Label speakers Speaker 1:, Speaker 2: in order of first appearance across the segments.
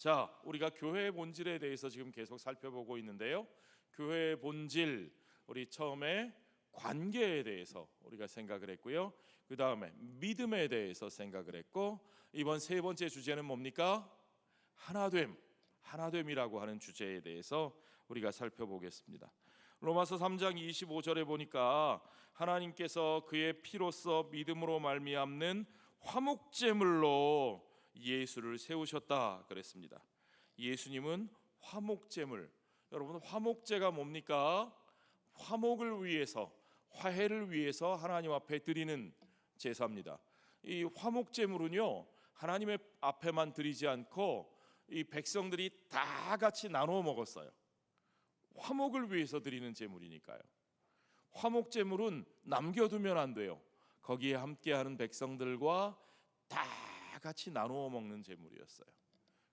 Speaker 1: 자, 우리가 교회의 본질에 대해서 지금 계속 살펴보고 있는데요. 교회의 본질, 우리 처음에 관계에 대해서 우리가 생각을 했고요. 그 다음에 믿음에 대해서 생각을 했고, 이번 세 번째 주제는 뭡니까? 하나됨, 하나됨이라고 하는 주제에 대해서 우리가 살펴보겠습니다. 로마서 3장 25절에 보니까 하나님께서 그의 피로써 믿음으로 말미암는 화목제물로 예수를 세우셨다 그랬습니다. 예수님은 화목제물, 여러분 화목제가 뭡니까? 화목을 위해서, 화해를 위해서 하나님 앞에 드리는 제사입니다. 이 화목제물은요, 하나님의 앞에만 드리지 않고 이 백성들이 다 같이 나눠 먹었어요. 화목을 위해서 드리는 제물이니까요. 화목제물은 남겨두면 안 돼요. 거기에 함께하는 백성들과 다 같이 나누어 먹는 제물이었어요.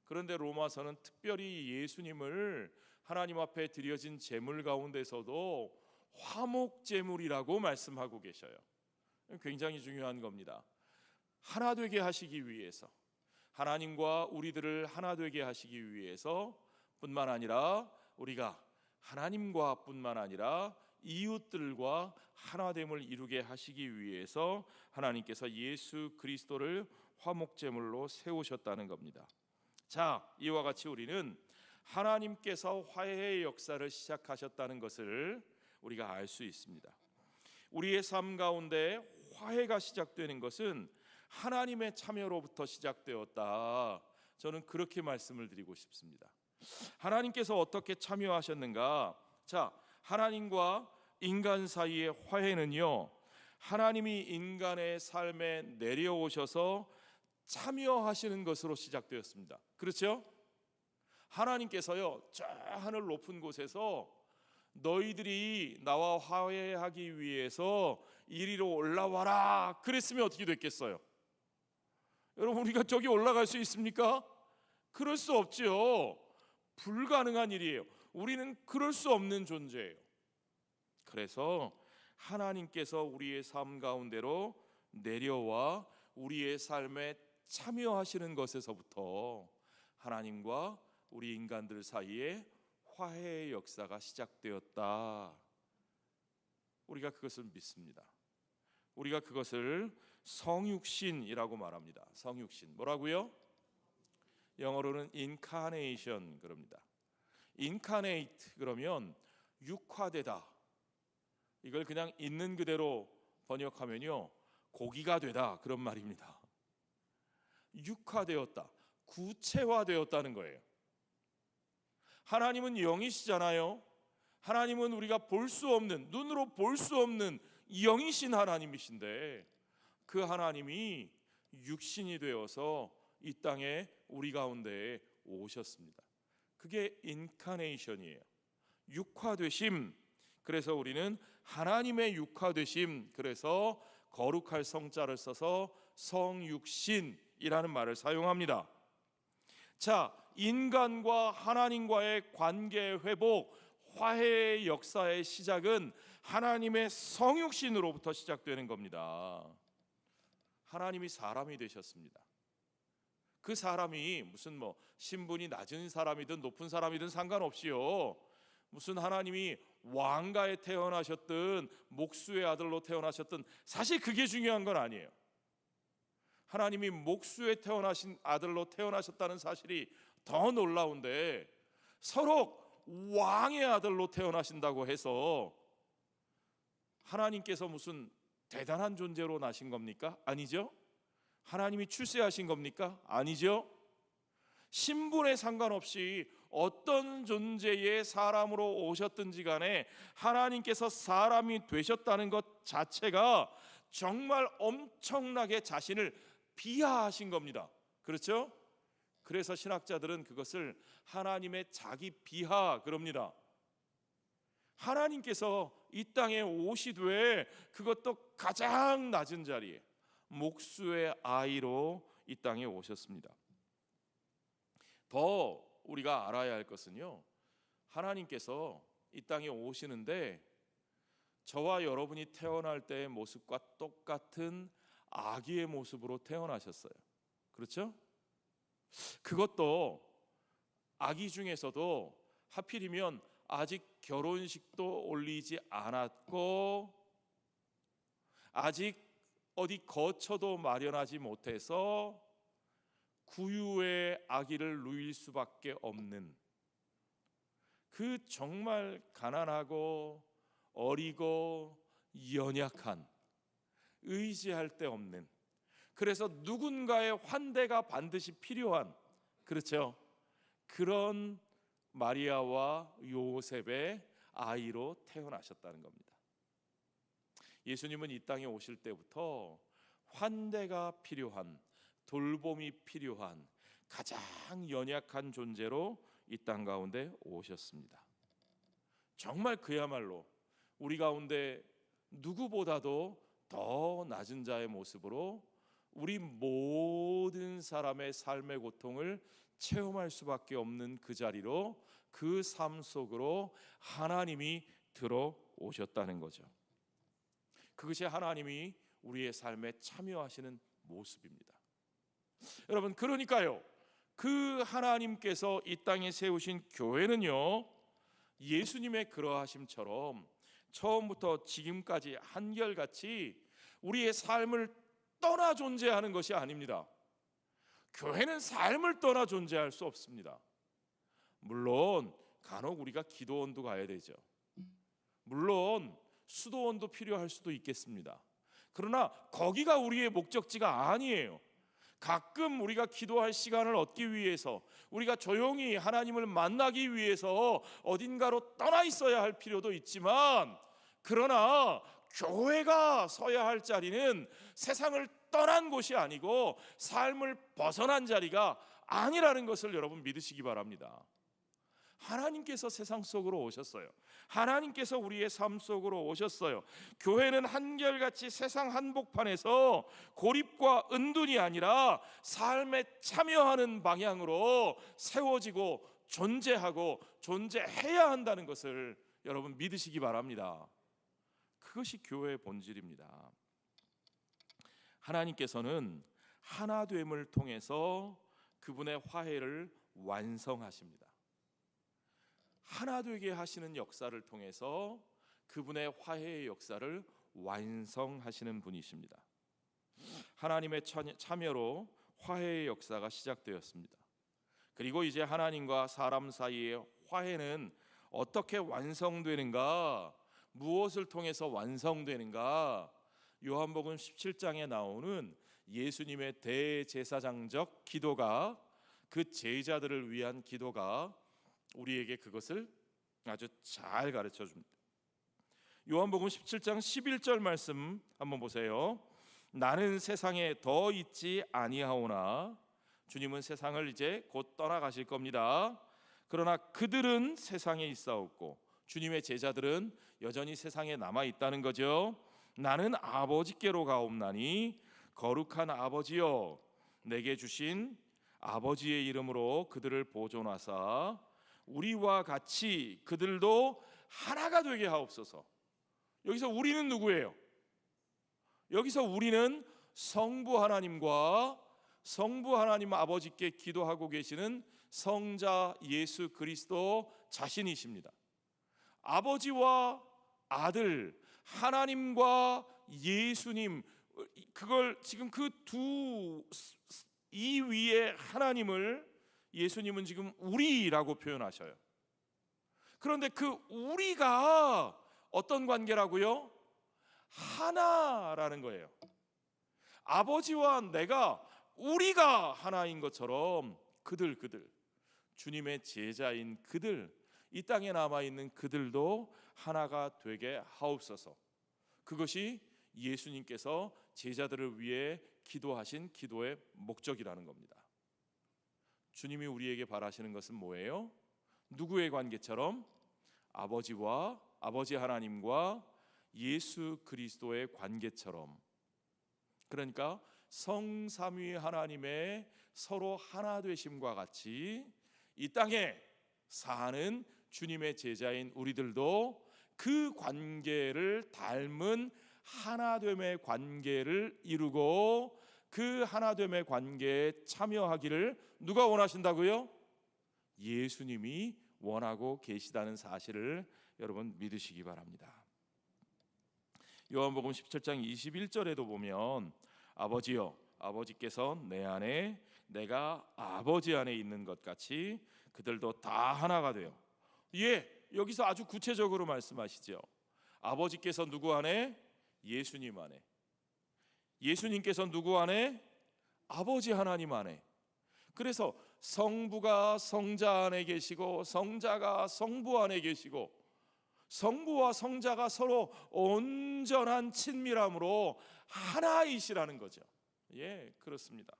Speaker 1: 그런데 로마서는 특별히 예수님을 하나님 앞에 드려진 제물 가운데서도 화목제물이라고 말씀하고 계셔요. 굉장히 중요한 겁니다. 하나 되게 하시기 위해서, 하나님과 우리들을 하나 되게 하시기 위해서 뿐만 아니라 우리가 하나님과 뿐만 아니라 이웃들과 하나됨을 이루게 하시기 위해서 하나님께서 예수 그리스도를 화목제물로 세우셨다는 겁니다. 자, 이와 같이 우리는 하나님께서 화해의 역사를 시작하셨다는 것을 우리가 알 수 있습니다. 우리의 삶 가운데 화해가 시작되는 것은 하나님의 참여로부터 시작되었다. 저는 그렇게 말씀을 드리고 싶습니다. 하나님께서 어떻게 참여하셨는가? 자, 하나님과 인간 사이의 화해는요, 하나님이 인간의 삶에 내려오셔서 참여하시는 것으로 시작되었습니다. 그렇죠? 하나님께서요, 저 하늘 높은 곳에서 너희들이 나와 화해하기 위해서 이리로 올라와라 그랬으면 어떻게 됐겠어요? 여러분, 우리가 저기 올라갈 수 있습니까? 그럴 수 없죠. 불가능한 일이에요. 우리는 그럴 수 없는 존재예요. 그래서 하나님께서 우리의 삶 가운데로 내려와 우리의 삶에 참여하시는 것에서부터 하나님과 우리 인간들 사이에 화해의 역사가 시작되었다. 우리가 그것을 믿습니다. 우리가 그것을 성육신이라고 말합니다. 성육신, 뭐라고요? 영어로는 incarnation 그럽니다. incarnate 그러면 육화되다. 이걸 그냥 있는 그대로 번역하면요, 고기가 되다 그런 말입니다. 육화되었다, 구체화되었다는 거예요. 하나님은 영이시잖아요. 하나님은 우리가 볼 수 없는, 눈으로 볼 수 없는 영이신 하나님이신데, 그 하나님이 육신이 되어서 이 땅에 우리 가운데에 오셨습니다. 그게 인카네이션이에요. 육화되심. 그래서 우리는 하나님의 육화되심, 그래서 거룩할 성자를 써서 성육신이라는 말을 사용합니다. 자, 인간과 하나님과의 관계 회복, 화해의 역사의 시작은 하나님의 성육신으로부터 시작되는 겁니다. 하나님이 사람이 되셨습니다. 그 사람이 무슨 신분이 낮은 사람이든 높은 사람이든 상관없이요, 무슨 하나님이 왕가에 태어나셨든 목수의 아들로 태어나셨든 사실 그게 중요한 건 아니에요. 하나님이 목수에 태어나신 아들로 태어나셨다는 사실이 더 놀라운데, 서로 왕의 아들로 태어나신다고 해서 하나님께서 무슨 대단한 존재로 나신 겁니까? 아니죠. 하나님이 출세하신 겁니까? 아니죠. 신분에 상관없이 어떤 존재의 사람으로 오셨든지 간에 하나님께서 사람이 되셨다는 것 자체가 정말 엄청나게 자신을 비하하신 겁니다. 그렇죠? 그래서 신학자들은 그것을 하나님의 자기 비하 그럽니다. 하나님께서 이 땅에 오시되, 그것도 가장 낮은 자리에 목수의 아이로 이 땅에 오셨습니다. 더 우리가 알아야 할 것은요, 하나님께서 이 땅에 오시는데 저와 여러분이 태어날 때의 모습과 똑같은 아기의 모습으로 태어나셨어요. 그렇죠? 그것도 아기 중에서도 하필이면 아직 결혼식도 올리지 않았고 아직 어디 거처도 마련하지 못해서 구유의 아기를 누일 수밖에 없는 그 정말 가난하고 어리고 연약한, 의지할 데 없는, 그래서 누군가의 환대가 반드시 필요한, 그렇죠, 그런 마리아와 요셉의 아이로 태어나셨다는 겁니다. 예수님은 이 땅에 오실 때부터 환대가 필요한, 돌봄이 필요한 가장 연약한 존재로 이 땅 가운데 오셨습니다. 정말 그야말로 우리 가운데 누구보다도 더 낮은 자의 모습으로 우리 모든 사람의 삶의 고통을 체험할 수밖에 없는 그 자리로, 그 삶 속으로 하나님이 들어오셨다는 거죠. 그것이 하나님이 우리의 삶에 참여하시는 모습입니다. 여러분, 그러니까요, 그 하나님께서 이 땅에 세우신 교회는요, 예수님의 그러하심처럼 처음부터 지금까지 한결같이 우리의 삶을 떠나 존재하는 것이 아닙니다. 교회는 삶을 떠나 존재할 수 없습니다. 물론 간혹 우리가 기도원도 가야 되죠. 물론 수도원도 필요할 수도 있겠습니다. 그러나 거기가 우리의 목적지가 아니에요. 가끔 우리가 기도할 시간을 얻기 위해서, 우리가 조용히 하나님을 만나기 위해서 어딘가로 떠나 있어야 할 필요도 있지만, 그러나 교회가 서야 할 자리는 세상을 떠난 곳이 아니고 삶을 벗어난 자리가 아니라는 것을 여러분 믿으시기 바랍니다. 하나님께서 세상 속으로 오셨어요. 하나님께서 우리의 삶 속으로 오셨어요. 교회는 한결같이 세상 한복판에서 고립과 은둔이 아니라 삶에 참여하는 방향으로 세워지고 존재하고 존재해야 한다는 것을 여러분 믿으시기 바랍니다. 그것이 교회의 본질입니다. 하나님께서는 하나됨을 통해서 그분의 화해를 완성하십니다. 하나 되게 하시는 역사를 통해서 그분의 화해의 역사를 완성하시는 분이십니다. 하나님의 참여로 화해의 역사가 시작되었습니다. 그리고 이제 하나님과 사람 사이의 화해는 어떻게 완성되는가, 무엇을 통해서 완성되는가? 요한복음 17장에 나오는 예수님의 대제사장적 기도가, 그 제자들을 위한 기도가 우리에게 그것을 아주 잘 가르쳐 줍니다. 요한복음 17장 11절 말씀 한번 보세요. 나는 세상에 더 있지 아니하오나, 주님은 세상을 이제 곧 떠나가실 겁니다. 그러나 그들은 세상에 있사옵고 주님의 제자들은 여전히 세상에 남아 있다는 거죠. 나는 아버지께로 가옵나니 거룩한 아버지여, 내게 주신 아버지의 이름으로 그들을 보존하사 우리와 같이 그들도 하나가 되게 하옵소서. 여기서 우리는 누구예요? 여기서 우리는 성부 하나님과 성부 하나님 아버지께 기도하고 계시는 성자 예수 그리스도 자신이십니다. 아버지와 아들, 하나님과 예수님, 그걸 지금 그 이 위에 하나님을 예수님은 지금 우리라고 표현하셔요. 그런데 그 우리가 어떤 관계라고요? 하나라는 거예요. 아버지와 내가, 우리가 하나인 것처럼 그들 주님의 제자인 그들, 이 땅에 남아있는 그들도 하나가 되게 하옵소서. 그것이 예수님께서 제자들을 위해 기도하신 기도의 목적이라는 겁니다. 주님이 우리에게 바라시는 것은 뭐예요? 누구의 관계처럼? 아버지 하나님과 예수 그리스도의 관계처럼. 그러니까 성삼위 하나님의 서로 하나 되심과 같이 이 땅에 사는 주님의 제자인 우리들도 그 관계를 닮은 하나됨의 관계를 이루고 그 하나됨의 관계에 참여하기를 누가 원하신다고요? 예수님이 원하고 계시다는 사실을 여러분 믿으시기 바랍니다. 요한복음 17장 21절에도 보면 아버지여, 아버지께서 내 안에 내가 아버지 안에 있는 것 같이 그들도 다 하나가 되어. 여기서 아주 구체적으로 말씀하시죠. 아버지께서 누구 안에? 예수님 안에. 예수님께서 누구 안에? 아버지 하나님 안에. 그래서 성부가 성자 안에 계시고 성자가 성부 안에 계시고 성부와 성자가 서로 온전한 친밀함으로 하나이시라는 거죠. 그렇습니다.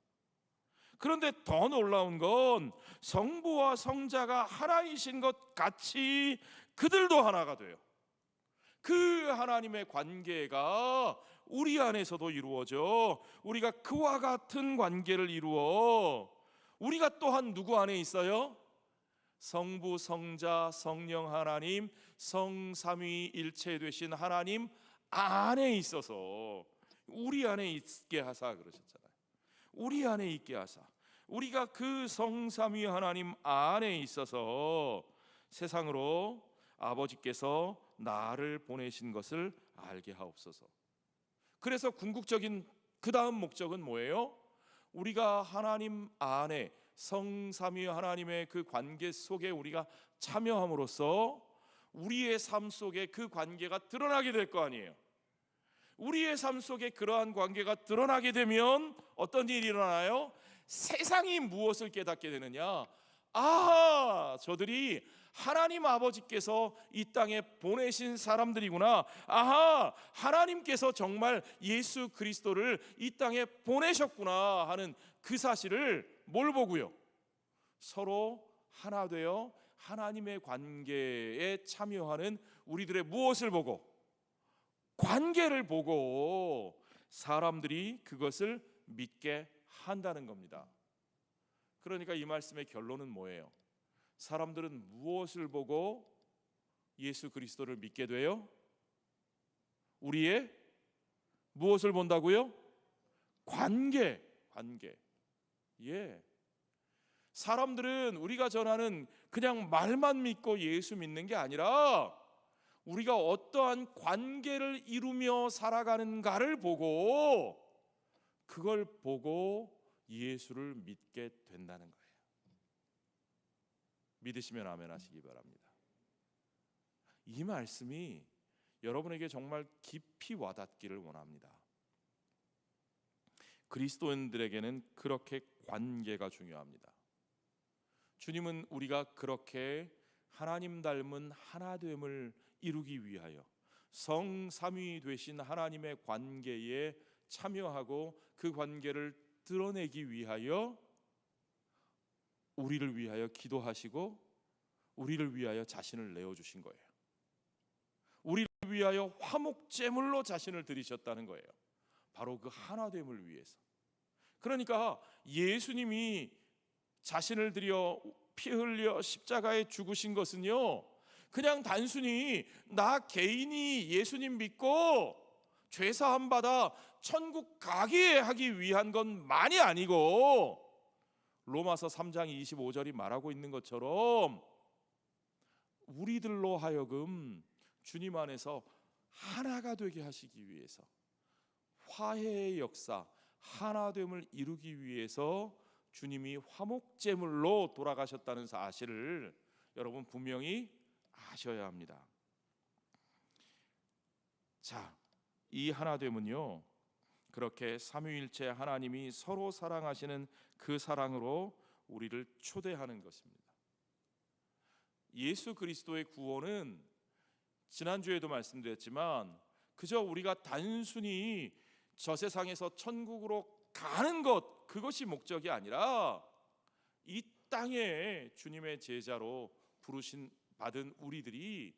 Speaker 1: 그런데 더 놀라운 건 성부와 성자가 하나이신 것 같이 그들도 하나가 돼요. 그 하나님의 관계가 우리 안에서도 이루어져 우리가 그와 같은 관계를 이루어 우리가 또한 누구 안에 있어요? 성부, 성자, 성령 하나님, 성삼위일체 되신 하나님 안에 있어서 우리 안에 있게 하사 그러셨잖아요. 우리 안에 있게 하사 우리가 그 성삼위 하나님 안에 있어서 세상으로 아버지께서 나를 보내신 것을 알게 하옵소서. 그래서 궁극적인 그 다음 목적은 뭐예요? 우리가 하나님 안에 성삼위 하나님의 그 관계 속에 우리가 참여함으로써 우리의 삶 속에 그 관계가 드러나게 될 거 아니에요. 우리의 삶 속에 그러한 관계가 드러나게 되면 어떤 일이 일어나요? 세상이 무엇을 깨닫게 되느냐? 아하, 저들이 하나님 아버지께서 이 땅에 보내신 사람들이구나. 아하, 하나님께서 정말 예수 그리스도를 이 땅에 보내셨구나 하는 그 사실을 뭘 보고요? 서로 하나 되어 하나님의 관계에 참여하는 우리들의 무엇을 보고? 관계를 보고 사람들이 그것을 믿게 한다는 겁니다. 그러니까 이 말씀의 결론은 뭐예요? 사람들은 무엇을 보고 예수 그리스도를 믿게 돼요? 우리의 무엇을 본다고요? 관계. 사람들은 우리가 전하는 그냥 말만 믿고 예수 믿는 게 아니라 우리가 어떠한 관계를 이루며 살아가는가를 보고 그걸 보고 예수를 믿게 된다는 거예요. 믿으시면 아멘 하시기 바랍니다. 이 말씀이 여러분에게 정말 깊이 와닿기를 원합니다. 그리스도인들에게는 그렇게 관계가 중요합니다. 주님은 우리가 그렇게 하나님 닮은 하나됨을 이루기 위하여 성삼위 되신 하나님의 관계에 참여하고 그 관계를 드러내기 위하여 우리를 위하여 기도하시고 우리를 위하여 자신을 내어주신 거예요. 우리를 위하여 화목제물로 자신을 드리셨다는 거예요. 바로 그 하나됨을 위해서. 그러니까 예수님이 자신을 드려 피 흘려 십자가에 죽으신 것은요, 그냥 단순히 나 개인이 예수님 믿고 죄사함 받아 천국 가게 하기 위한 것만이 아니고 로마서 3장 25절이 말하고 있는 것처럼 우리들로 하여금 주님 안에서 하나가 되게 하시기 위해서 화해의 역사, 하나됨을 이루기 위해서 주님이 화목제물로 돌아가셨다는 사실을 여러분 분명히 아셔야 합니다. 자, 이 하나됨은요, 그렇게 삼위일체 하나님이 서로 사랑하시는 그 사랑으로 우리를 초대하는 것입니다. 예수 그리스도의 구원은 지난주에도 말씀드렸지만 그저 우리가 단순히 저 세상에서 천국으로 가는 것, 그것이 목적이 아니라 이 땅에 주님의 제자로 부르신 받은 우리들이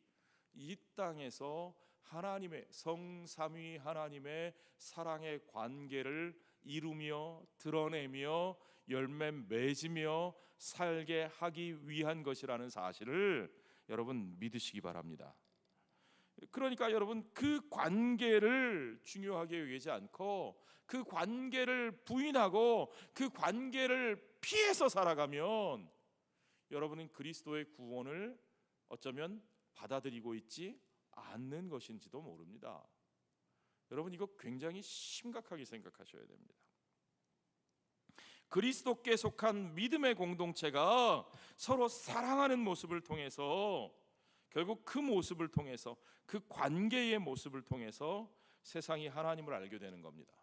Speaker 1: 이 땅에서 하나님의 성삼위 하나님의 사랑의 관계를 이루며 드러내며 열매 맺으며 살게 하기 위한 것이라는 사실을 여러분 믿으시기 바랍니다. 그러니까 여러분 그 관계를 중요하게 여기지 않고 그 관계를 부인하고 그 관계를 피해서 살아가면 여러분은 그리스도의 구원을 어쩌면 받아들이고 있지 않는 것인지도 모릅니다. 여러분, 이거 굉장히 심각하게 생각하셔야 됩니다. 그리스도께 속한 믿음의 공동체가 서로 사랑하는 모습을 통해서, 결국 그 모습을 통해서, 그 관계의 모습을 통해서 세상이 하나님을 알게 되는 겁니다.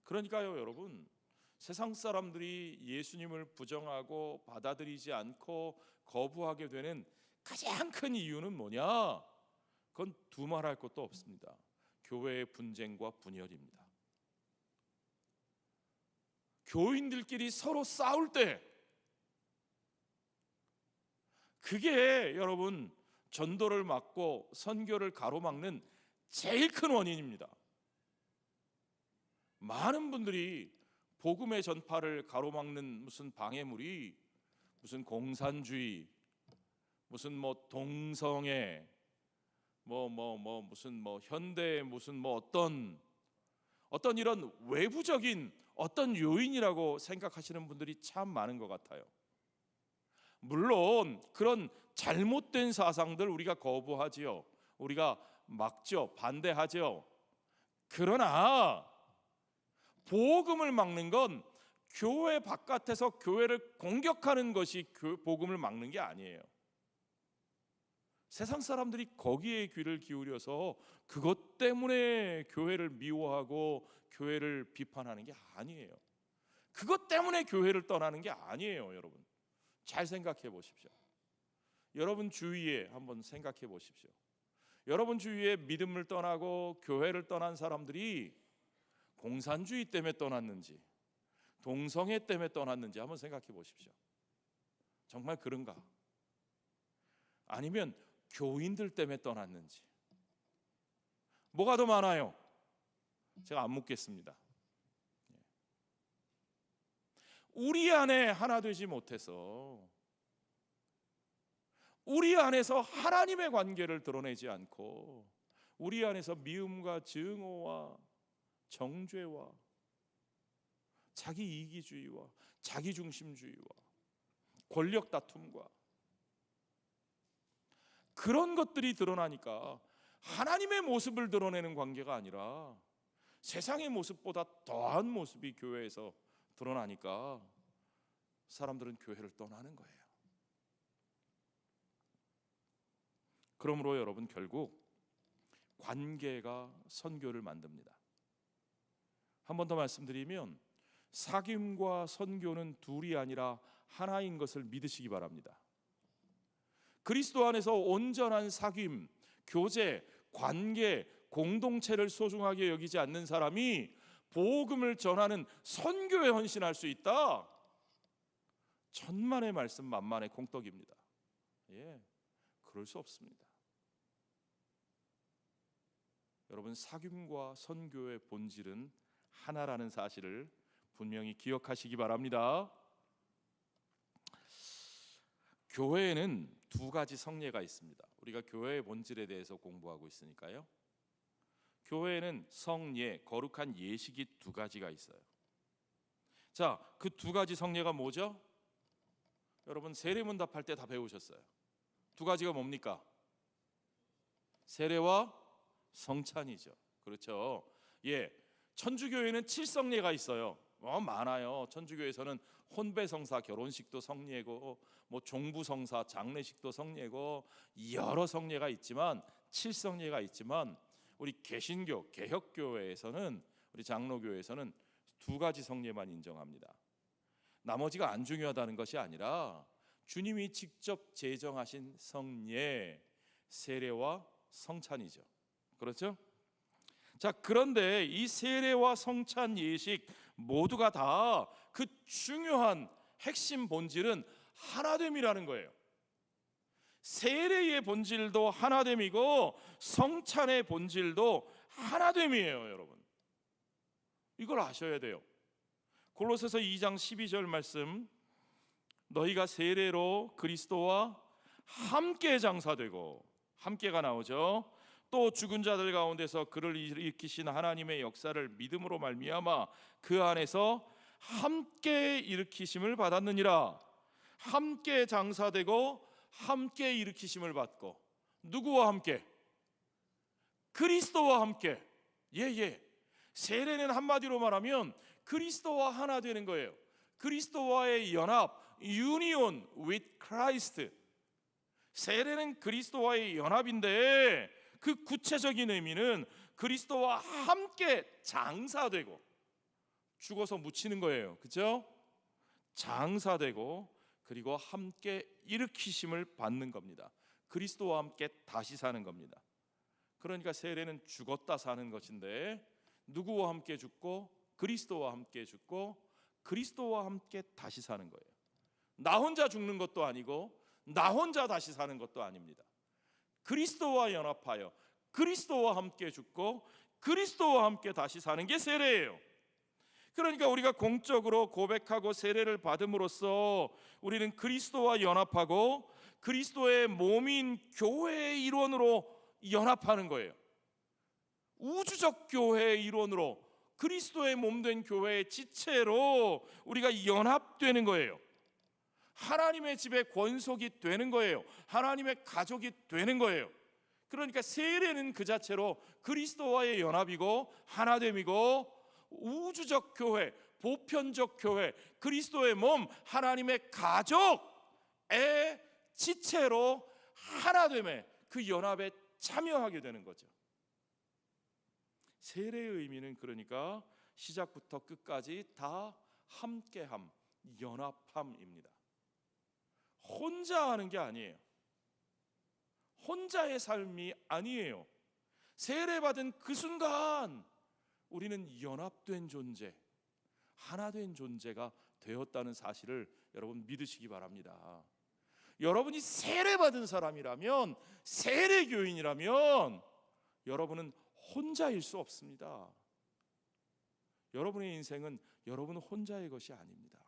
Speaker 1: 그러니까요, 여러분, 세상 사람들이 예수님을 부정하고 받아들이지 않고 거부하게 되는 가장 큰 이유는 뭐냐? 그건 두말할 것도 없습니다. 교회의 분쟁과 분열입니다. 교인들끼리 서로 싸울 때, 그게 여러분 전도를 막고 선교를 가로막는 제일 큰 원인입니다. 많은 분들이 복음의 전파를 가로막는 무슨 방해물이 무슨 공산주의, 무슨 동성애, 무슨 현대, 무슨 어떤 이런 외부적인 어떤 요인이라고 생각하시는 분들이 참 많은 것 같아요. 물론 그런 잘못된 사상들 우리가 거부하지요. 우리가 막죠. 반대하죠. 그러나 복음을 막는 건 교회 바깥에서 교회를 공격하는 것이 복음을 막는 게 아니에요. 세상 사람들이 거기에 귀를 기울여서 그것 때문에 교회를 미워하고 교회를 비판하는 게 아니에요. 그것 때문에 교회를 떠나는 게 아니에요. 여러분, 잘 생각해 보십시오. 여러분 주위에 한번 생각해 보십시오. 여러분 주위에 믿음을 떠나고 교회를 떠난 사람들이 공산주의 때문에 떠났는지, 동성애 때문에 떠났는지 한번 생각해 보십시오. 정말 그런가? 아니면 교인들 때문에 떠났는지. 뭐가 더 많아요? 제가 안 묻겠습니다. 우리 안에 하나 되지 못해서, 우리 안에서 하나님의 관계를 드러내지 않고 우리 안에서 미움과 증오와 정죄와 자기 이기주의와 자기중심주의와 권력 다툼과 그런 것들이 드러나니까 하나님의 모습을 드러내는 관계가 아니라 세상의 모습보다 더한 모습이 교회에서 드러나니까 사람들은 교회를 떠나는 거예요. 그러므로 여러분, 결국 관계가 선교를 만듭니다. 한 번 더 말씀드리면 사귐과 선교는 둘이 아니라 하나인 것을 믿으시기 바랍니다. 그리스도 안에서 온전한 사귐, 교제, 관계, 공동체를 소중하게 여기지 않는 사람이 복음을 전하는 선교에 헌신할 수 있다? 천만의 말씀 만만의 공떡입니다. 그럴 수 없습니다. 여러분, 사귐과 선교의 본질은 하나라는 사실을 분명히 기억하시기 바랍니다. 교회에는 두 가지 성례가 있습니다. 우리가 교회의 본질에 대해서 공부하고 있으니까요. 교회에는 성례, 거룩한 예식이 두 가지가 있어요. 자, 그 두 가지 성례가 뭐죠? 여러분, 세례문답할 때 다 배우셨어요. 두 가지가 뭡니까? 세례와 성찬이죠. 그렇죠? 천주교에는 7성례가 있어요. 많아요. 천주교에서는 혼배성사, 결혼식도 성례고, 종부성사, 장례식도 성례고, 여러 성례가 있지만 7성례가 있지만 우리 개신교, 개혁교회에서는, 우리 장로교회에서는 두 가지 성례만 인정합니다. 나머지가 안 중요하다는 것이 아니라 주님이 직접 제정하신 성례, 세례와 성찬이죠. 그렇죠? 자, 그런데 이 세례와 성찬 예식 모두가 다 그 중요한 핵심 본질은 하나됨이라는 거예요. 세례의 본질도 하나됨이고 성찬의 본질도 하나됨이에요, 여러분. 이걸 아셔야 돼요. 골로새서 2장 12절 말씀, 너희가 세례로 그리스도와 함께 장사되고, 함께가 나오죠. 또 죽은 자들 가운데서 그를 일으키신 하나님의 역사를 믿음으로 말미암아 그 안에서 함께 일으키심을 받았느니라. 함께 장사되고 함께 일으키심을 받고, 누구와 함께? 그리스도와 함께. 세례는 한마디로 말하면 그리스도와 하나 되는 거예요. 그리스도와의 연합, union with Christ. 세례는 그리스도와의 연합인데 그 구체적인 의미는 그리스도와 함께 장사되고, 죽어서 묻히는 거예요. 그렇죠? 장사되고 그리고 함께 일으키심을 받는 겁니다. 그리스도와 함께 다시 사는 겁니다. 그러니까 세례는 죽었다 사는 것인데, 누구와 함께 죽고? 그리스도와 함께 죽고 그리스도와 함께 다시 사는 거예요. 나 혼자 죽는 것도 아니고 나 혼자 다시 사는 것도 아닙니다. 그리스도와 연합하여 그리스도와 함께 죽고 그리스도와 함께 다시 사는 게 세례예요. 그러니까 우리가 공적으로 고백하고 세례를 받음으로써 우리는 그리스도와 연합하고 그리스도의 몸인 교회의 일원으로 연합하는 거예요. 우주적 교회의 일원으로, 그리스도의 몸된 교회의 지체로 우리가 연합되는 거예요. 하나님의 집의 권속이 되는 거예요. 하나님의 가족이 되는 거예요. 그러니까 세례는 그 자체로 그리스도와의 연합이고 하나됨이고, 우주적 교회, 보편적 교회, 그리스도의 몸, 하나님의 가족의 지체로 하나됨에, 그 연합에 참여하게 되는 거죠. 세례의 의미는 그러니까 시작부터 끝까지 다 함께함, 연합함입니다. 혼자 하는 게 아니에요. 혼자의 삶이 아니에요. 세례받은 그 순간 우리는 연합된 존재, 하나된 존재가 되었다는 사실을 여러분 믿으시기 바랍니다. 여러분이 세례받은 사람이라면, 세례교인이라면 여러분은 혼자일 수 없습니다. 여러분의 인생은 여러분 혼자의 것이 아닙니다.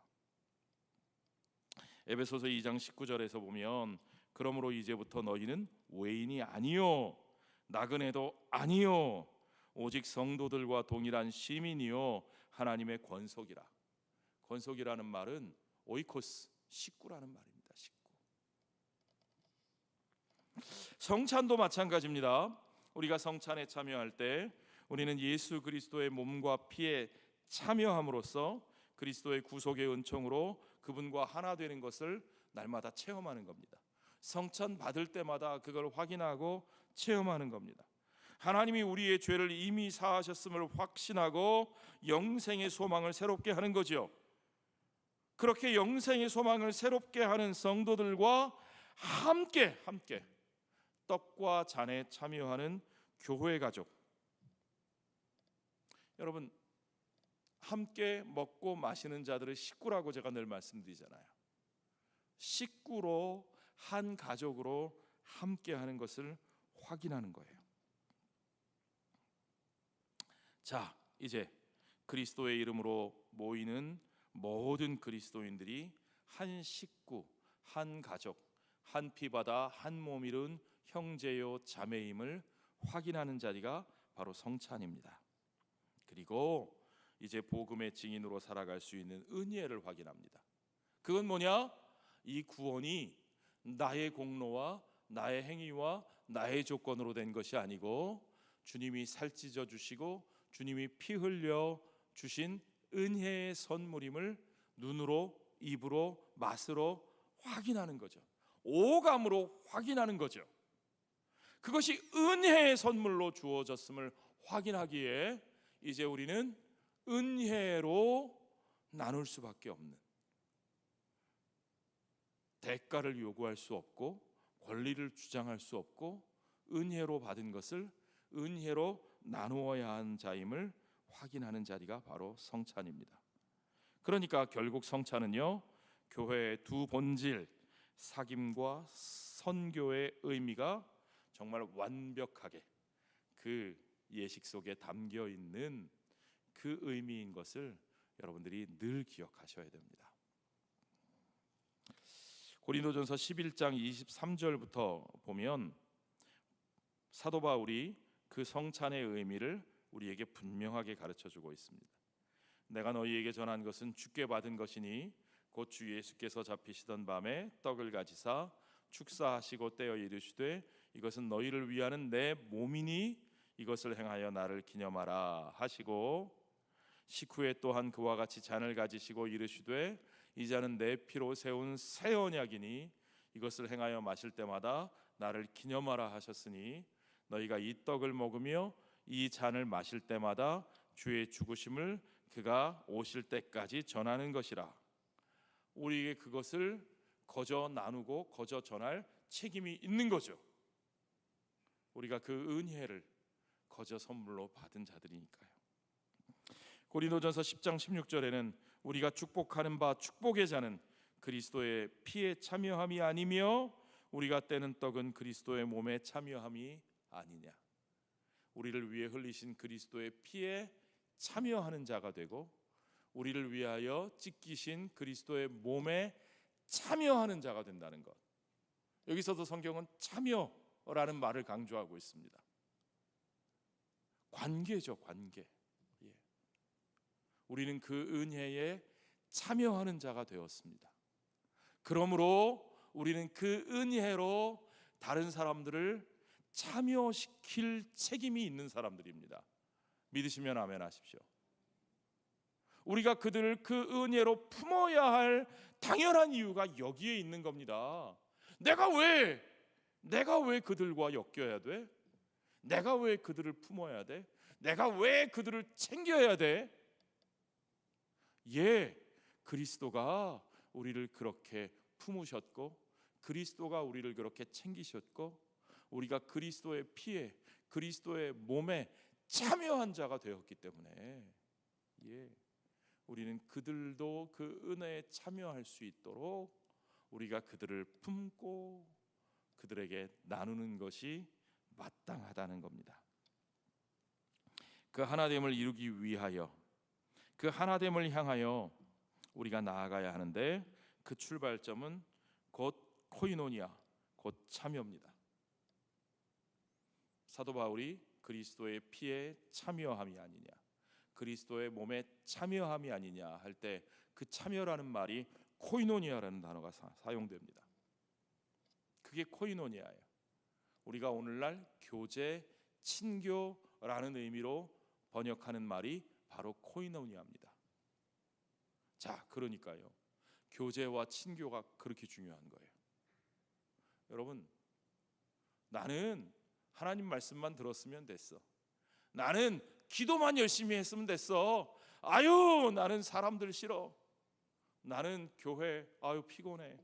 Speaker 1: 에베소서 2장 19절에서 보면, 그러므로 이제부터 너희는 외인이 아니요 나그네도 아니요 오직 성도들과 동일한 시민이요 하나님의 권속이라. 권속이라는 말은 오이코스, 식구라는 말입니다. 식구. 성찬도 마찬가지입니다. 우리가 성찬에 참여할 때 우리는 예수 그리스도의 몸과 피에 참여함으로써 그리스도의 구속의 은총으로 그분과 하나 되는 것을 날마다 체험하는 겁니다. 성찬 받을 때마다 그걸 확인하고 체험하는 겁니다. 하나님이 우리의 죄를 이미 사하셨음을 확신하고 영생의 소망을 새롭게 하는 거죠. 그렇게 영생의 소망을 새롭게 하는 성도들과 함께 떡과 잔에 참여하는 교회 가족. 여러분, 함께 먹고 마시는 자들을 식구라고 제가 늘 말씀드리잖아요. 식구로, 한 가족으로 함께 하는 것을 확인하는 거예요. 자, 이제 그리스도의 이름으로 모이는 모든 그리스도인들이 한 식구, 한 가족, 한 피바다 한 몸 이룬 형제요 자매임을 확인하는 자리가 바로 성찬입니다. 그리고 이제 복음의 증인으로 살아갈 수 있는 은혜를 확인합니다. 그건 뭐냐? 이 구원이 나의 공로와 나의 행위와 나의 조건으로 된 것이 아니고 주님이 살찌져 주시고 주님이 피 흘려 주신 은혜의 선물임을 눈으로, 입으로, 맛으로 확인하는 거죠. 오감으로 확인하는 거죠. 그것이 은혜의 선물로 주어졌음을 확인하기에 이제 우리는 은혜로 나눌 수밖에 없는, 대가를 요구할 수 없고 권리를 주장할 수 없고 은혜로 받은 것을 은혜로 나누어야 하는 자임을 확인하는 자리가 바로 성찬입니다. 그러니까 결국 성찬은요, 교회의 두 본질, 사귐과 선교의 의미가 정말 완벽하게 그 예식 속에 담겨 있는 그 의미인 것을 여러분들이 늘 기억하셔야 됩니다. 고린도전서 11장 23절부터 보면 사도 바울이 그 성찬의 의미를 우리에게 분명하게 가르쳐 주고 있습니다. 내가 너희에게 전한 것은 주께 받은 것이니 곧 주 예수께서 잡히시던 밤에 떡을 가지사 축사하시고 떼어 이르시되 이것은 너희를 위하는 내 몸이니 이것을 행하여 나를 기념하라 하시고 식후에 또한 그와 같이 잔을 가지시고 이르시되 이 잔은 내 피로 세운 새 언약이니 이것을 행하여 마실 때마다 나를 기념하라 하셨으니 너희가 이 떡을 먹으며 이 잔을 마실 때마다 주의 죽으심을 그가 오실 때까지 전하는 것이라. 우리에게 그것을 거저 나누고 거저 전할 책임이 있는 거죠. 우리가 그 은혜를 거저 선물로 받은 자들이니까요. 고린도전서 10장 16절에는 우리가 축복하는 바 축복의 잔은 그리스도의 피에 참여함이 아니며 우리가 떼는 떡은 그리스도의 몸에 참여함이 아니냐. 우리를 위해 흘리신 그리스도의 피에 참여하는 자가 되고 우리를 위하여 찢기신 그리스도의 몸에 참여하는 자가 된다는 것. 여기서도 성경은 참여라는 말을 강조하고 있습니다. 관계죠, 관계. 우리는 그 은혜에 참여하는 자가 되었습니다. 그러므로 우리는 그 은혜로 다른 사람들을 참여시킬 책임이 있는 사람들입니다. 믿으시면 아멘 하십시오. 우리가 그들을 그 은혜로 품어야 할 당연한 이유가 여기에 있는 겁니다. 내가 왜 그들과 엮여야 돼? 내가 왜 그들을 품어야 돼? 내가 왜 그들을 챙겨야 돼? 그리스도가 우리를 그렇게 품으셨고 그리스도가 우리를 그렇게 챙기셨고 우리가 그리스도의 피에 그리스도의 몸에 참여한 자가 되었기 때문에 우리는 그들도 그 은혜에 참여할 수 있도록 우리가 그들을 품고 그들에게 나누는 것이 마땅하다는 겁니다. 그 하나됨을 이루기 위하여 그 하나됨을 향하여 우리가 나아가야 하는데 그 출발점은 곧 코이노니아, 곧 참여입니다. 사도 바울이 그리스도의 피에 참여함이 아니냐, 그리스도의 몸에 참여함이 아니냐 할 때 그 참여라는 말이 코이노니아라는 단어가 사용됩니다. 그게 코이노니아예요. 우리가 오늘날 교제, 친교라는 의미로 번역하는 말이 바로 코이노니아입니다. 자, 그러니까요. 교제와 친교가 그렇게 중요한 거예요. 여러분, 나는 하나님 말씀만 들었으면 됐어. 나는 기도만 열심히 했으면 됐어. 나는 사람들 싫어. 나는 교회 피곤해.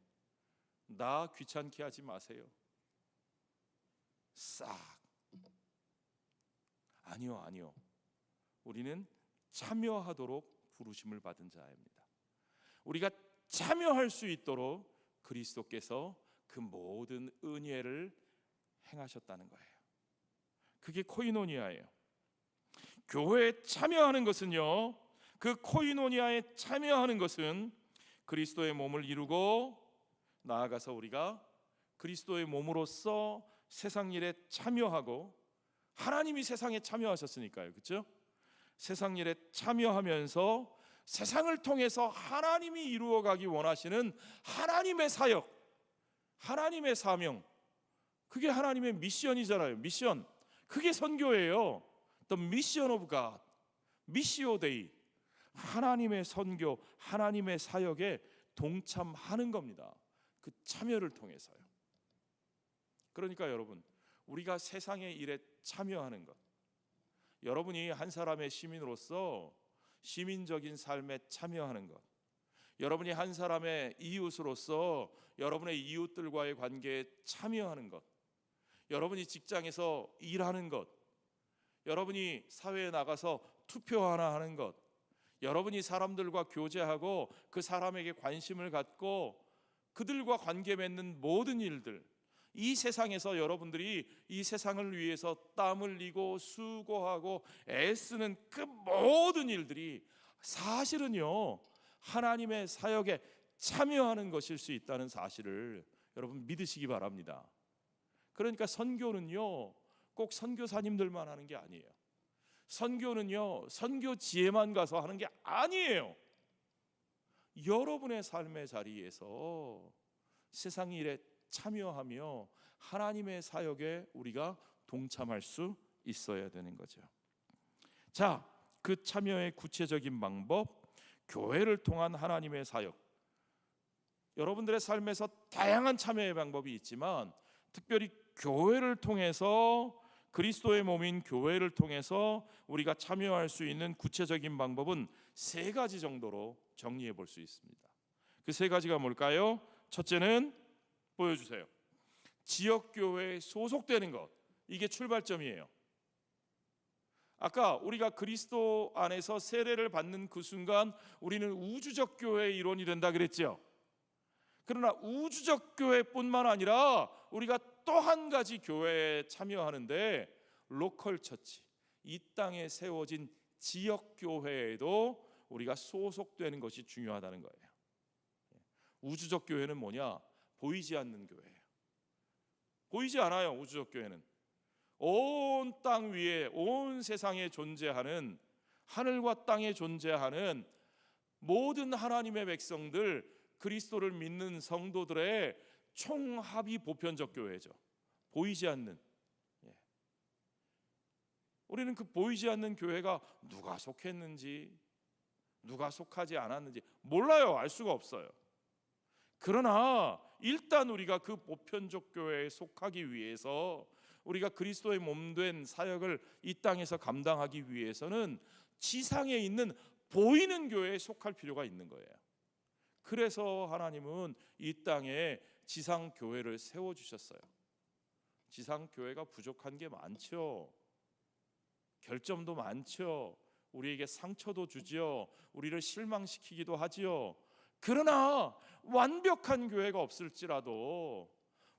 Speaker 1: 나 귀찮게 하지 마세요. 싹. 아니요. 우리는 참여하도록 부르심을 받은 자입니다. 우리가 참여할 수 있도록 그리스도께서 그 모든 은혜를 행하셨다는 거예요. 그게 코이노니아예요. 교회에 참여하는 것은요, 그 코이노니아에 참여하는 것은 그리스도의 몸을 이루고 나아가서 우리가 그리스도의 몸으로서 세상 일에 참여하고 하나님이 세상에 참여하셨으니까요. 그렇죠? 세상 일에 참여하면서 세상을 통해서 하나님이 이루어가기 원하시는 하나님의 사역, 하나님의 사명, 그게 하나님의 미션이잖아요. 미션, 그게 선교예요. The mission of God, 미시오 데이, 하나님의 선교, 하나님의 사역에 동참하는 겁니다. 그 참여를 통해서요. 그러니까 여러분, 우리가 세상의 일에 참여하는 것, 여러분이 한 사람의 시민으로서 시민적인 삶에 참여하는 것, 여러분이 한 사람의 이웃으로서 여러분의 이웃들과의 관계에 참여하는 것, 여러분이 직장에서 일하는 것, 여러분이 사회에 나가서 투표 하나 하는 것, 여러분이 사람들과 교제하고 그 사람에게 관심을 갖고 그들과 관계 맺는 모든 일들, 이 세상에서 여러분들이 이 세상을 위해서 땀 흘리고 수고하고 애쓰는 그 모든 일들이 사실은요, 하나님의 사역에 참여하는 것일 수 있다는 사실을 여러분 믿으시기 바랍니다. 그러니까 선교는요, 꼭 선교사님들만 하는 게 아니에요. 선교는요, 선교지에만 가서 하는 게 아니에요. 여러분의 삶의 자리에서 세상 일에 참여하며 하나님의 사역에 우리가 동참할 수 있어야 되는 거죠. 자, 그 참여의 구체적인 방법, 교회를 통한 하나님의 사역. 여러분들의 삶에서 다양한 참여의 방법이 있지만 특별히 교회를 통해서, 그리스도의 몸인 교회를 통해서 우리가 참여할 수 있는 구체적인 방법은 세 가지 정도로 정리해 볼 수 있습니다. 그 세 가지가 뭘까요? 첫째는 보여주세요. 지역교회에 소속되는 것. 이게 출발점이에요. 아까 우리가 그리스도 안에서 세례를 받는 그 순간 우리는 우주적 교회의 일원이 된다 그랬죠. 그러나 우주적 교회뿐만 아니라 우리가 또 한 가지 교회에 참여하는데 로컬 처치, 이 땅에 세워진 지역 교회에도 우리가 소속되는 것이 중요하다는 거예요. 우주적 교회는 뭐냐? 보이지 않는 교회예요. 보이지 않아요. 우주적 교회는 온 땅 위에, 온 세상에 존재하는, 하늘과 땅에 존재하는 모든 하나님의 백성들, 그리스도를 믿는 성도들의 총합이 보편적 교회죠. 보이지 않는. 우리는 그 보이지 않는 교회가 누가 속했는지, 누가 속하지 않았는지 몰라요. 알 수가 없어요. 그러나 일단 우리가 그 보편적 교회에 속하기 위해서, 우리가 그리스도의 몸된 사역을 이 땅에서 감당하기 위해서는 지상에 있는 보이는 교회에 속할 필요가 있는 거예요. 그래서 하나님은 이 땅에 지상 교회를 세워 주셨어요. 지상 교회가 부족한 게 많죠. 결점도 많죠. 우리에게 상처도 주지요. 우리를 실망시키기도 하지요. 그러나 완벽한 교회가 없을지라도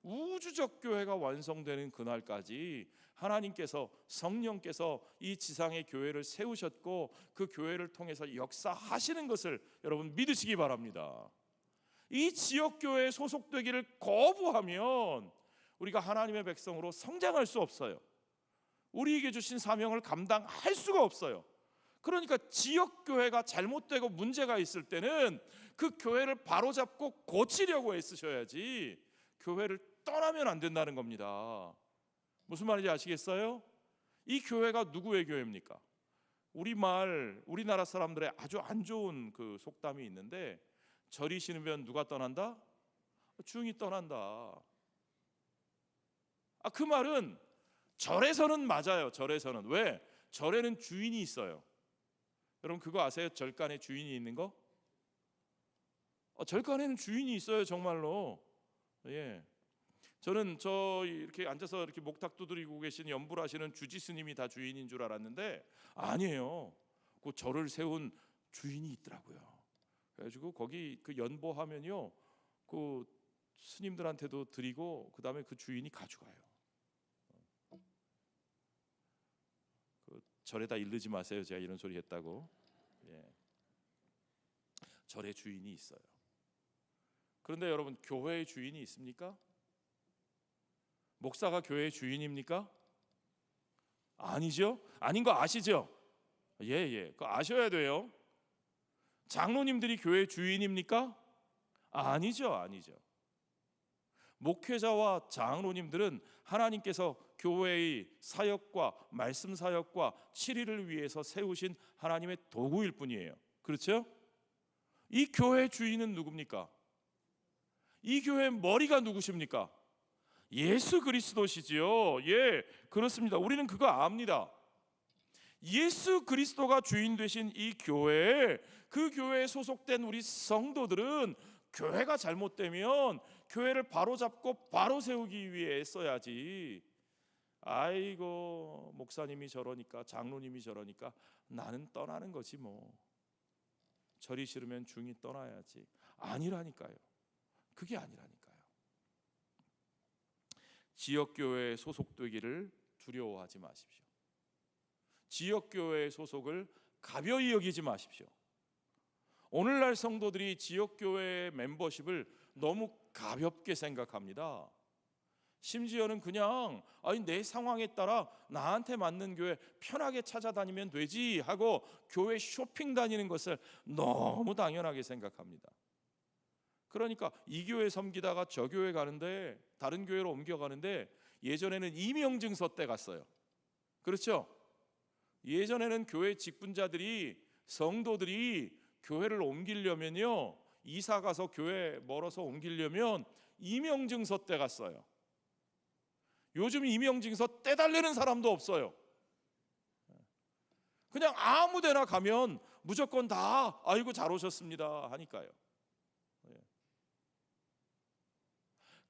Speaker 1: 우주적 교회가 완성되는 그날까지 하나님께서, 성령께서 이 지상의 교회를 세우셨고 그 교회를 통해서 역사하시는 것을 여러분 믿으시기 바랍니다. 이 지역교회에 소속되기를 거부하면 우리가 하나님의 백성으로 성장할 수 없어요. 우리에게 주신 사명을 감당할 수가 없어요. 그러니까 지역교회가 잘못되고 문제가 있을 때는 그 교회를 바로잡고 고치려고 애쓰셔야지 교회를 떠나면 안 된다는 겁니다. 무슨 말인지 아시겠어요? 이 교회가 누구의 교회입니까? 우리나라 사람들의 아주 안 좋은 그 속담이 있는데, 절이 싫으면 누가 떠난다? 주인이 떠난다. 그 말은 절에서는 맞아요. 절에서는. 왜? 절에는 주인이 있어요. 여러분 그거 아세요? 절간에 주인이 있는 거? 절간에는 주인이 있어요. 정말로. 예. 저는 이렇게 앉아서 이렇게 목탁 두드리고 계신 연불하시는 주지스님이 다 주인인 줄 알았는데 아니에요. 그 절을 세운 주인이 있더라고요. 그래가지고 거기 그 연보하면요, 그 스님들한테도 드리고 그 다음에 그 주인이 가져가요. 그 절에다 일르지 마세요. 제가 이런 소리 했다고. 예. 절의 주인이 있어요. 그런데 여러분 교회의 주인이 있습니까? 목사가 교회의 주인입니까? 아니죠. 아닌 거 아시죠? 예. 그거 아셔야 돼요. 장로님들이 교회의 주인입니까? 아니죠. 목회자와 장로님들은 하나님께서 교회의 사역과 말씀 사역과 치리를 위해서 세우신 하나님의 도구일 뿐이에요. 그렇죠? 이 교회의 주인은 누굽니까? 이 교회의 머리가 누구십니까? 예수 그리스도시지요. 예, 그렇습니다. 우리는 그거 압니다. 예수 그리스도가 주인 되신 이 교회에, 그 교회에 소속된 우리 성도들은 교회가 잘못되면 교회를 바로잡고 바로 세우기 위해 써야지. 아이고 목사님이 저러니까, 장로님이 저러니까 나는 떠나는 거지 뭐. 절이 싫으면 중이 떠나야지. 아니라니까요. 그게 아니라니까요. 지역교회에 소속되기를 두려워하지 마십시오. 지역교회의 소속을 가벼이 여기지 마십시오. 오늘날 성도들이 지역교회의 멤버십을 너무 가볍게 생각합니다. 심지어는 그냥 내 상황에 따라 나한테 맞는 교회 편하게 찾아다니면 되지 하고 교회 쇼핑 다니는 것을 너무 당연하게 생각합니다. 그러니까 이 교회 섬기다가 저 교회 가는데, 다른 교회로 옮겨가는데, 예전에는 임명증서 때 갔어요. 그렇죠? 예전에는 교회 직분자들이, 성도들이 교회를 옮기려면요, 이사 가서 교회 멀어서 옮기려면 임명증서 때 갔어요. 요즘 임명증서 떼달리는 사람도 없어요. 그냥 아무 데나 가면 무조건 다 아이고 잘 오셨습니다 하니까요.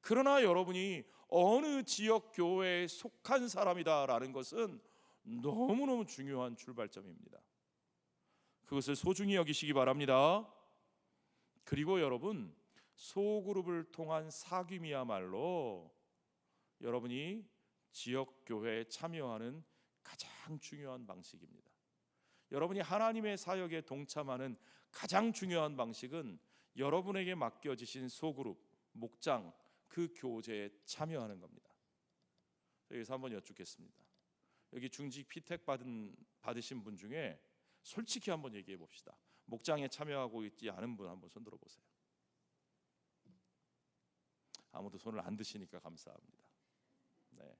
Speaker 1: 그러나 여러분이 어느 지역 교회에 속한 사람이다라는 것은 너무너무 중요한 출발점입니다. 그것을 소중히 여기시기 바랍니다. 그리고 여러분, 소그룹을 통한 사귐이야말로 여러분이 지역교회에 참여하는 가장 중요한 방식입니다. 여러분이 하나님의 사역에 동참하는 가장 중요한 방식은 여러분에게 맡겨지신 소그룹, 목장, 그 교제에 참여하는 겁니다. 여기서 한번 여쭙겠습니다. 여기 중직 피택 받으신 분 중에 솔직히 한번 얘기해 봅시다. 목장에 참여하고 있지 않은 분 한번 손 들어보세요. 아무도 손을 안 드시니까 감사합니다. 네.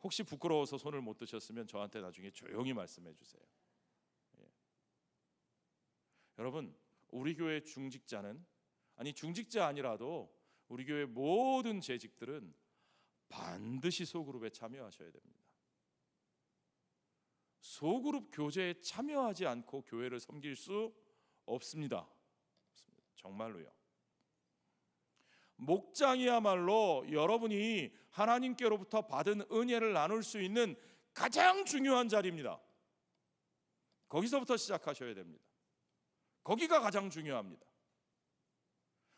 Speaker 1: 혹시 부끄러워서 손을 못 드셨으면 저한테 나중에 조용히 말씀해 주세요. 예. 여러분, 우리 교회 중직자는, 중직자 아니라도 우리 교회 모든 재직들은 반드시 소그룹에 참여하셔야 됩니다. 소그룹 교제에 참여하지 않고 교회를 섬길 수 없습니다. 정말로요. 목장이야말로 여러분이 하나님께로부터 받은 은혜를 나눌 수 있는 가장 중요한 자리입니다. 거기서부터 시작하셔야 됩니다. 거기가 가장 중요합니다.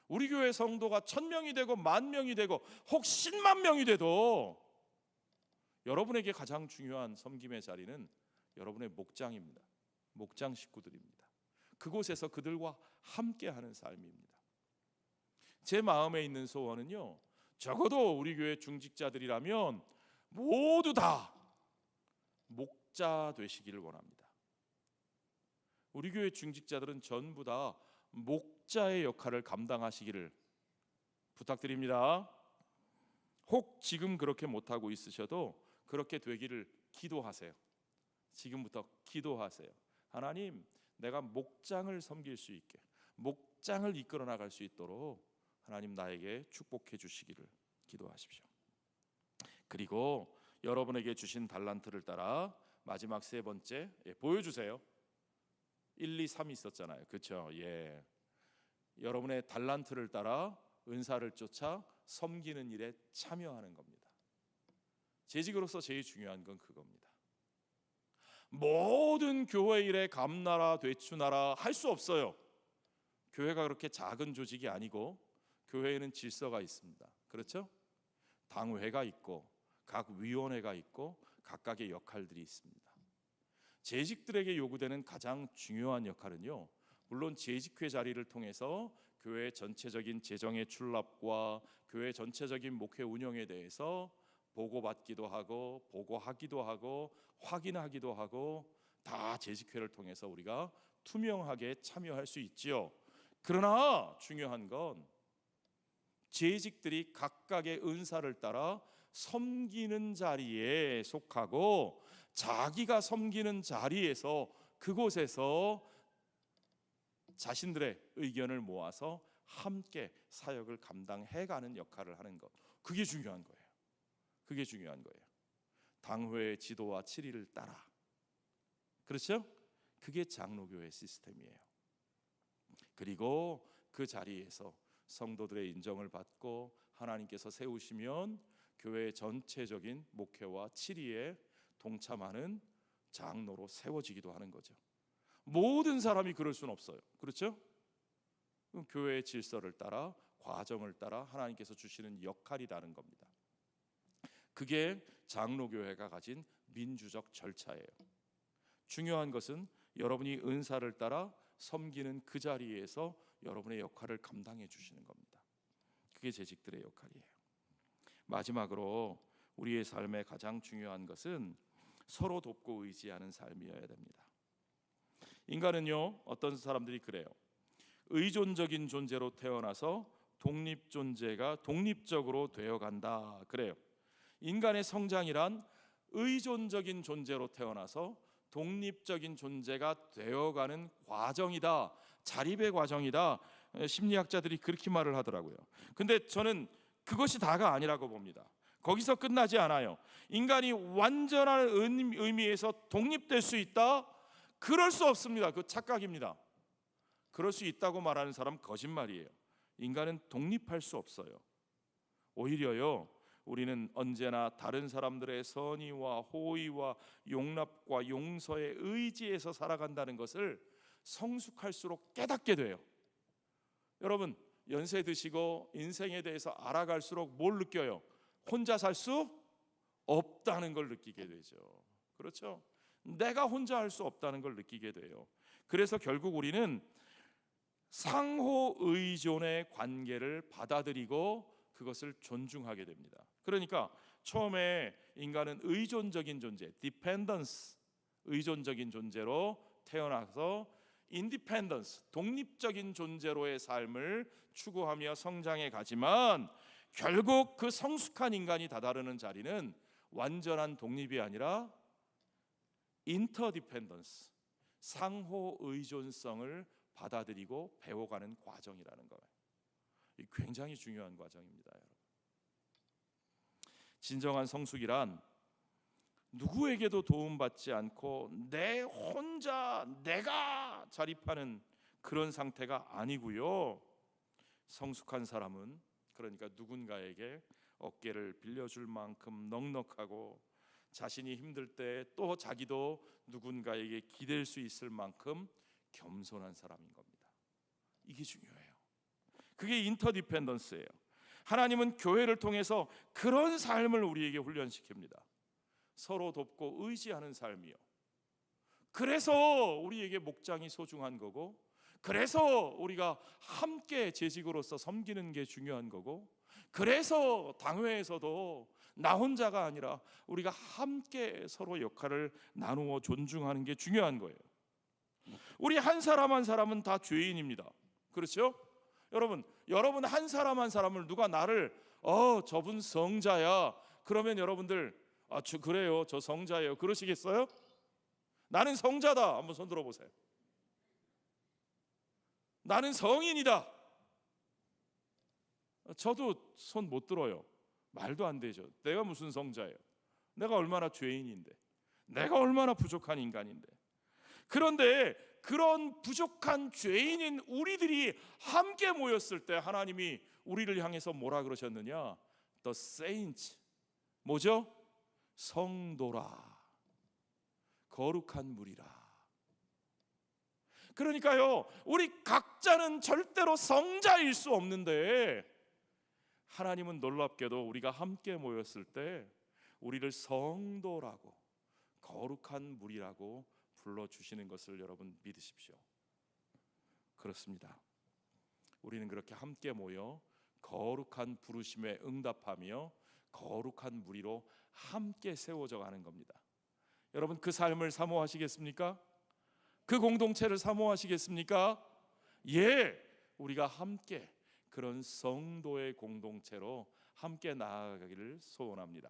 Speaker 1: 우리 교회 성도가 1000명이 되고 10,000명이 되고 혹 10만 명이 돼도 여러분에게 가장 중요한 섬김의 자리는 여러분의 목장입니다. 목장 식구들입니다. 그곳에서 그들과 함께하는 삶입니다. 제 마음에 있는 소원은요, 적어도 우리 교회 중직자들이라면 모두 다 목자 되시기를 원합니다. 우리 교회 중직자들은 전부 다 목자의 역할을 감당하시기를 부탁드립니다. 혹 지금 그렇게 못하고 있으셔도 그렇게 되기를 기도하세요. 지금부터 기도하세요. 하나님, 내가 목장을 섬길 수 있게, 목장을 이끌어 나갈 수 있도록 하나님 나에게 축복해 주시기를 기도하십시오. 그리고 여러분에게 주신 달란트를 따라 마지막 세 번째, 보여주세요. 1, 2, 3 있었잖아요. 그렇죠? 예. 여러분의 달란트를 따라 은사를 쫓아 섬기는 일에 참여하는 겁니다. 재직으로서 제일 중요한 건 그겁니다. 모든 교회 일에 감나라 되추나라 할 수 없어요. 교회가 그렇게 작은 조직이 아니고 교회에는 질서가 있습니다. 그렇죠? 당회가 있고 각 위원회가 있고 각각의 역할들이 있습니다. 재직들에게 요구되는 가장 중요한 역할은요, 물론 재직회 자리를 통해서 교회 전체적인 재정의 출납과 교회 전체적인 목회 운영에 대해서 보고받기도 하고 보고하기도 하고 확인하기도 하고 다 재직회를 통해서 우리가 투명하게 참여할 수 있지요. 그러나 중요한 건 재직들이 각각의 은사를 따라 섬기는 자리에 속하고 자기가 섬기는 자리에서 그곳에서 자신들의 의견을 모아서 함께 사역을 감당해가는 역할을 하는 것, 그게 중요한 거예요. 그게 중요한 거예요. 당회의 지도와 치리를 따라. 그렇죠? 그게 장로교회 시스템이에요. 그리고 그 자리에서 성도들의 인정을 받고 하나님께서 세우시면 교회의 전체적인 목회와 치리에 동참하는 장로로 세워지기도 하는 거죠. 모든 사람이 그럴 수는 없어요. 그렇죠? 교회의 질서를 따라 과정을 따라 하나님께서 주시는 역할이 다른 겁니다. 그게 장로교회가 가진 민주적 절차예요. 중요한 것은 여러분이 은사를 따라 섬기는 그 자리에서 여러분의 역할을 감당해 주시는 겁니다. 그게 재직들의 역할이에요. 마지막으로 우리의 삶의 가장 중요한 것은 서로 돕고 의지하는 삶이어야 됩니다. 인간은요, 어떤 사람들이 그래요. 의존적인 존재로 태어나서 독립 존재가 독립적으로 되어간다 그래요. 인간의 성장이란 의존적인 존재로 태어나서 독립적인 존재가 되어가는 과정이다, 자립의 과정이다. 심리학자들이 그렇게 말을 하더라고요. 근데 저는 그것이 다가 아니라고 봅니다. 거기서 끝나지 않아요. 인간이 완전한 의미에서 독립될 수 있다? 그럴 수 없습니다. 그 착각입니다. 그럴 수 있다고 말하는 사람 거짓말이에요. 인간은 독립할 수 없어요. 오히려요, 우리는 언제나 다른 사람들의 선의와 호의와 용납과 용서에 의지해서 살아간다는 것을 성숙할수록 깨닫게 돼요. 여러분, 연세 드시고 인생에 대해서 알아갈수록 뭘 느껴요? 혼자 살 수 없다는 걸 느끼게 되죠. 그렇죠? 내가 혼자 할 수 없다는 걸 느끼게 돼요. 그래서 결국 우리는 상호 의존의 관계를 받아들이고 그것을 존중하게 됩니다. 그러니까 처음에 인간은 의존적인 존재, dependence, 의존적인 존재로 태어나서 independence, 독립적인 존재로의 삶을 추구하며 성장해 가지만 결국 그 성숙한 인간이 다다르는 자리는 완전한 독립이 아니라 interdependence, 상호 의존성을 받아들이고 배워가는 과정이라는 거예요. 굉장히 중요한 과정입니다, 여러분. 진정한 성숙이란 누구에게도 도움받지 않고 내 혼자 내가 자립하는 그런 상태가 아니고요. 성숙한 사람은 그러니까 누군가에게 어깨를 빌려줄 만큼 넉넉하고 자신이 힘들 때 또 자기도 누군가에게 기댈 수 있을 만큼 겸손한 사람인 겁니다. 이게 중요해요. 그게 인터디펜던스예요. 하나님은 교회를 통해서 그런 삶을 우리에게 훈련시킵니다. 서로 돕고 의지하는 삶이요. 그래서 우리에게 목장이 소중한 거고, 그래서 우리가 함께 재직으로서 섬기는 게 중요한 거고, 그래서 당회에서도 나 혼자가 아니라 우리가 함께 서로 역할을 나누어 존중하는 게 중요한 거예요. 우리 한 사람 한 사람은 다 죄인입니다. 그렇죠? 여러분 한 사람 한 사람을 누가 나를 저분 성자야 그러면 여러분들 그래요, 저 성자예요 그러시겠어요? 나는 성자다 한번 손 들어보세요. 나는 성인이다. 저도 손 못 들어요. 말도 안 되죠. 내가 무슨 성자예요? 내가 얼마나 죄인인데, 내가 얼마나 부족한 인간인데. 그런데 그런 부족한 죄인인 우리들이 함께 모였을 때 하나님이 우리를 향해서 뭐라 그러셨느냐? The saints, 뭐죠? 성도라, 거룩한 무리라. 그러니까요, 우리 각자는 절대로 성자일 수 없는데 하나님은 놀랍게도 우리가 함께 모였을 때 우리를 성도라고, 거룩한 무리라고 불러주시는 것을 여러분 믿으십시오. 그렇습니다. 우리는 그렇게 함께 모여 거룩한 부르심에 응답하며 거룩한 무리로 함께 세워져 가는 겁니다. 여러분 그 삶을 사모하시겠습니까? 그 공동체를 사모하시겠습니까? 예, 우리가 함께 그런 성도의 공동체로 함께 나아가기를 소원합니다.